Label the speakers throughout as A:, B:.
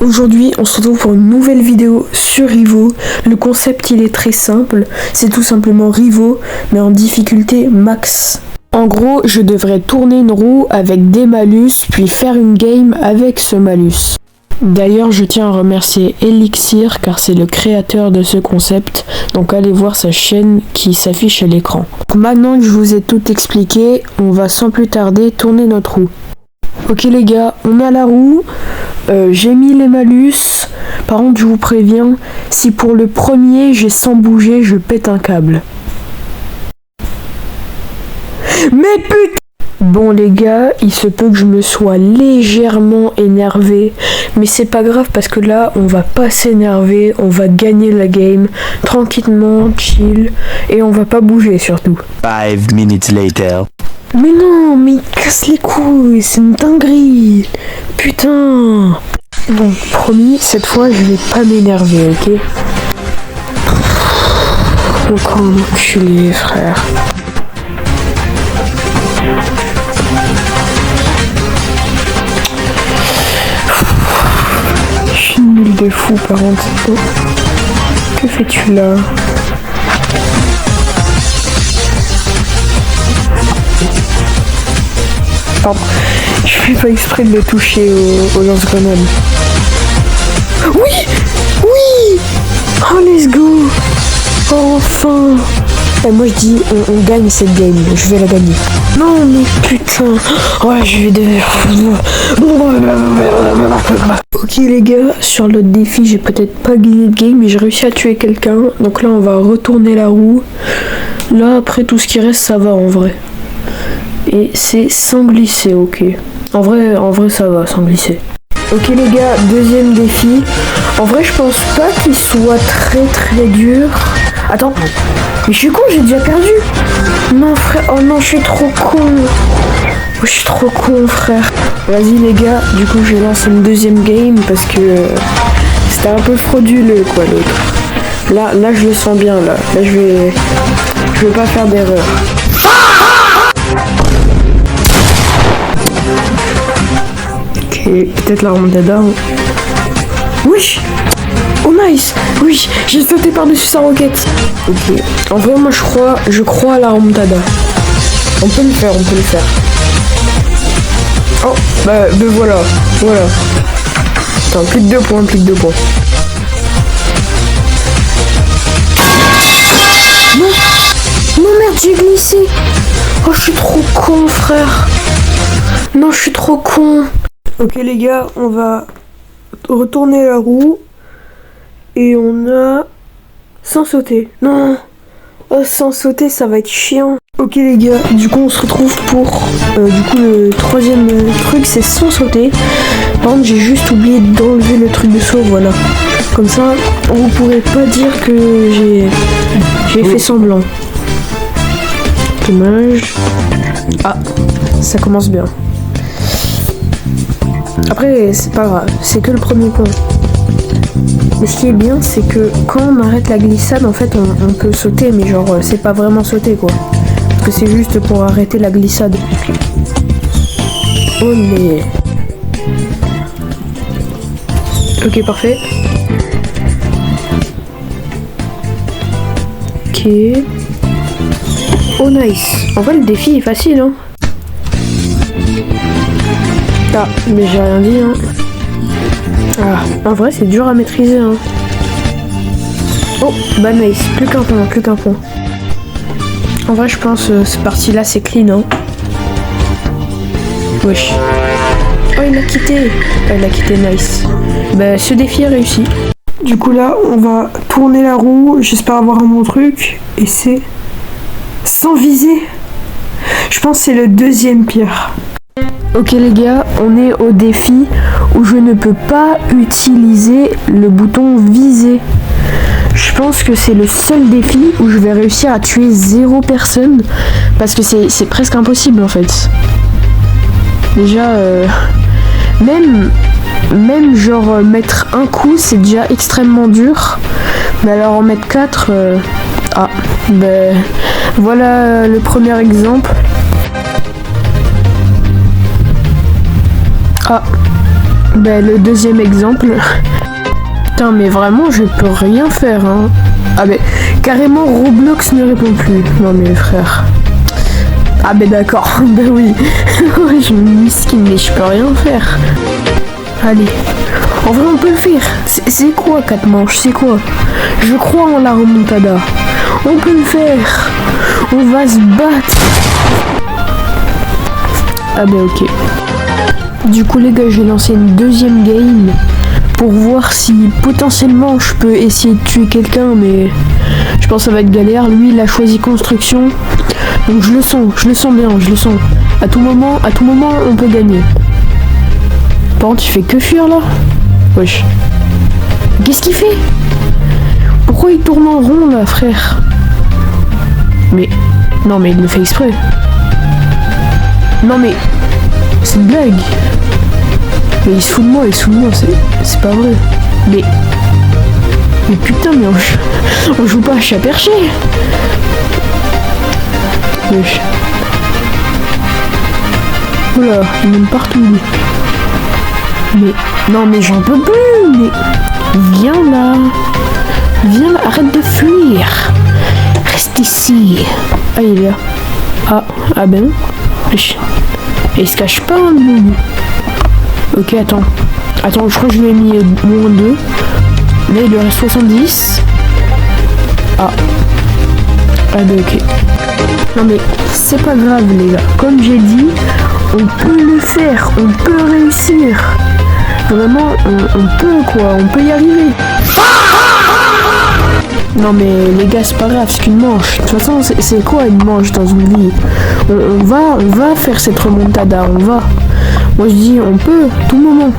A: Aujourd'hui, on se retrouve pour une nouvelle vidéo sur Rivo. Le concept, il est très simple. C'est tout simplement Rivo, mais en difficulté max. En gros, je devrais tourner une roue avec des malus, puis faire une game avec ce malus. D'ailleurs, je tiens à remercier Elixir, car c'est le créateur de ce concept. Donc allez voir sa chaîne qui s'affiche à l'écran. Maintenant que je vous ai tout expliqué, on va sans plus tarder tourner notre roue. Ok les gars, on a la roue, j'ai mis les malus. Par contre je vous préviens, si pour le premier j'ai sans bouger, je pète un câble. Mais putain! Bon les gars, il se peut que je me sois légèrement énervé, mais c'est pas grave parce que là on va pas s'énerver, on va gagner la game tranquillement, chill, et on va pas bouger surtout.
B: 5 minutes later.
A: Mais non, mais casse les couilles, c'est une dinguerie. Putain. Bon, promis, cette fois je vais pas m'énerver, ok? Encore un enculé, frère. Je suis nul de fou par contre. Oh. Que fais-tu là? Pardon, je fais pas exprès de le toucher au lance-grenade. Oui! Oui! Oh, let's go! Oh, enfin! Et moi je dis, on gagne cette game, je vais la gagner. Non mais putain! Ouais, je vais devenir... Ok les gars, sur l'autre défi, j'ai peut-être pas gagné de game, mais j'ai réussi à tuer quelqu'un. Donc là, on va retourner la roue. Là, après, tout ce qui reste, ça va en vrai. Et c'est sans glisser, ok. En vrai ça va, sans glisser. Ok les gars, deuxième défi. En vrai je pense pas qu'il soit très dur. Attends, mais je suis con, j'ai déjà perdu. Non frère, oh non je suis trop con. Oh, je suis trop con frère. Vas-y les gars, du coup je lance une deuxième game parce que c'était un peu frauduleux quoi l'autre. Là je le sens bien là. Là je vais pas faire d'erreur. Et peut-être la remontada. Oui! Oh nice! Oui, j'ai sauté par-dessus sa roquette. Ok. En vrai, moi je crois à la remontada. On peut le faire. Oh, bah voilà. Attends, plus de 2 points. Non, merde, j'ai glissé. Oh, je suis trop con, frère. Non, je suis trop con. Ok les gars, on va retourner la roue et on a sans sauter. Non, oh, sans sauter ça va être chiant. Ok les gars, du coup on se retrouve pour le troisième truc, c'est sans sauter. Par contre j'ai juste oublié d'enlever le truc de saut, voilà. Comme ça vous pourrez pas dire que j'ai fait semblant. Dommage. Ah, ça commence bien. Après, c'est pas grave, c'est que le premier point. Mais ce qui est bien, c'est que quand on arrête la glissade, en fait, on peut sauter, mais genre, c'est pas vraiment sauter, quoi. Parce que c'est juste pour arrêter la glissade. Oh, mais... Ok, parfait. Ok. Oh, nice. En vrai, le défi est facile, hein. Ah, mais j'ai rien dit, hein. Ah, en vrai, c'est dur à maîtriser, hein. Oh, bah nice. Plus qu'un point. En vrai, je pense cette partie-là, c'est clean, hein. Wesh. Oh, il m'a quitté. Nice. Bah, ce défi est réussi. Du coup, là, on va tourner la roue. J'espère avoir un bon truc. Et c'est... sans viser. Je pense que c'est le deuxième pire. Ok les gars, on est au défi où je ne peux pas utiliser le bouton viser. Je pense que c'est le seul défi où je vais réussir à tuer 0 personne parce que c'est presque impossible en fait. Déjà, même genre mettre un coup c'est déjà extrêmement dur. Mais alors en mettre 4, ah, ben voilà le premier exemple. Ah, Ben, le deuxième exemple. Putain, mais vraiment, je peux rien faire, hein. Ah, mais carrément, Roblox ne répond plus. Non, mais frère. Ah, ben d'accord, ben oui. Je me misquine, mais je peux rien faire. Allez. En vrai, on peut le faire. C'est quoi 4 manches? C'est quoi? Je crois en la remontada. On peut le faire. On va se battre. Ah, ben ok. Du coup, les gars, je vais lancer une deuxième game. Pour voir si potentiellement je peux essayer de tuer quelqu'un, mais je pense que ça va être galère. Lui il a choisi construction, donc je le sens bien, je le sens. À tout moment on peut gagner. Par contre il fait que fuir là. Wesh. Qu'est-ce qu'il fait? Pourquoi il tourne en rond là, frère? Mais non, mais il le fait exprès. Non mais c'est une blague. Mais il se fout de moi, c'est pas vrai. Mais putain, mais on joue pas à chat perché. Wesh. Oula, il mène partout lui. Mais non, mais j'en peux plus. Mais viens là, arrête de fuir. Reste ici. Ah, il est là. Ah ben. Wesh. Et il se cache pas, hein, lui. Ok, attends, je crois que je lui ai mis moins 2. Là, il lui reste 70. Ah bah ok. Non mais, c'est pas grave les gars. Comme j'ai dit, on peut le faire, on peut réussir. Vraiment, on peut quoi, on peut y arriver. Non mais les gars, c'est pas grave, c'est qu'une manche. De toute façon, c'est quoi une manche dans une vie? On va faire cette remontada, on va. Moi je dis on peut, tout moment.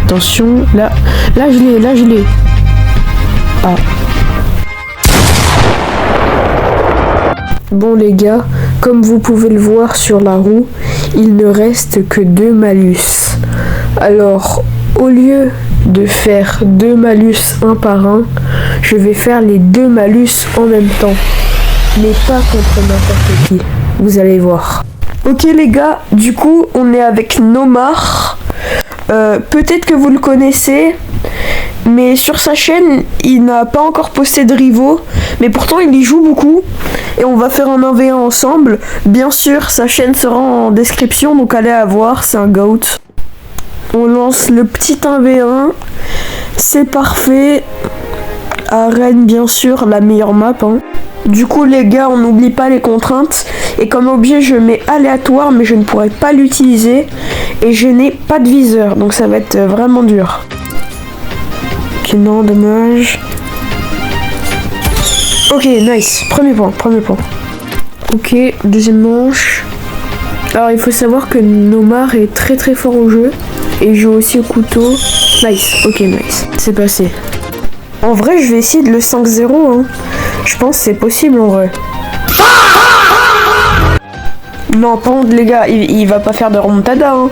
A: Attention, là je l'ai. Ah. Bon les gars, comme vous pouvez le voir sur la roue, il ne reste que 2 malus. Alors, au lieu de faire 2 malus un par un, je vais faire les 2 malus en même temps. Mais pas contre n'importe qui. Vous allez voir. Ok les gars, du coup on est avec Nomar. Peut-être que vous le connaissez, mais sur sa chaîne il n'a pas encore posté de rivaux, mais pourtant il y joue beaucoup et on va faire un 1v1 ensemble. Bien sûr sa chaîne sera en description, donc allez la voir, c'est un goat. On lance le petit 1v1, c'est parfait. Arène bien sûr, la meilleure map hein. Du coup les gars, on n'oublie pas les contraintes. Et comme objet, je mets aléatoire, mais je ne pourrai pas l'utiliser. Et je n'ai pas de viseur, donc ça va être vraiment dur. Ok, non, dommage. Ok, nice. Premier point. Ok, deuxième manche. Alors, il faut savoir que Nomar est très très fort au jeu. Et il joue aussi au couteau. Nice, ok, nice. C'est passé. En vrai, je vais essayer de le 5-0. Hein. Je pense que c'est possible en vrai. Non, par contre, les gars, il va pas faire de remontada. Hein.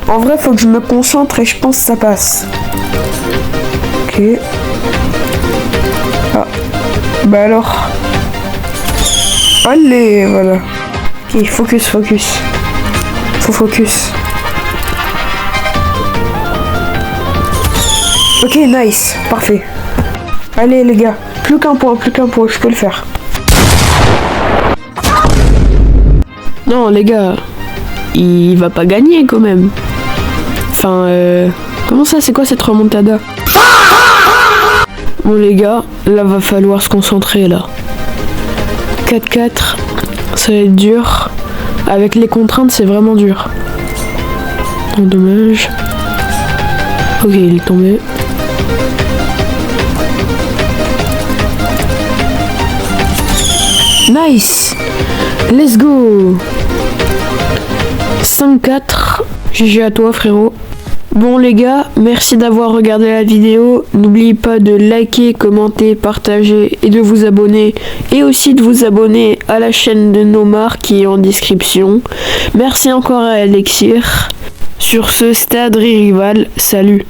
A: En vrai, faut que je me concentre et je pense que ça passe. Ok. Ah. Bah alors. Allez, voilà. Ok, focus. Faut focus. Ok, nice. Parfait. Allez, les gars. Plus qu'un point. Je peux le faire. Non, les gars. Il va pas gagner, quand même. Enfin, comment ça, c'est quoi cette remontada? Bon, les gars, là, va falloir se concentrer, là. 4-4, ça va être dur. Avec les contraintes, c'est vraiment dur. Oh, dommage. Ok, il est tombé. Nice! Let's go! 5-4. GG à toi, frérot. Bon les gars, merci d'avoir regardé la vidéo. N'oubliez pas de liker, commenter, partager et de vous abonner. Et aussi de vous abonner à la chaîne de Nomar qui est en description. Merci encore à Elixir. Sur ce, stade rival, salut.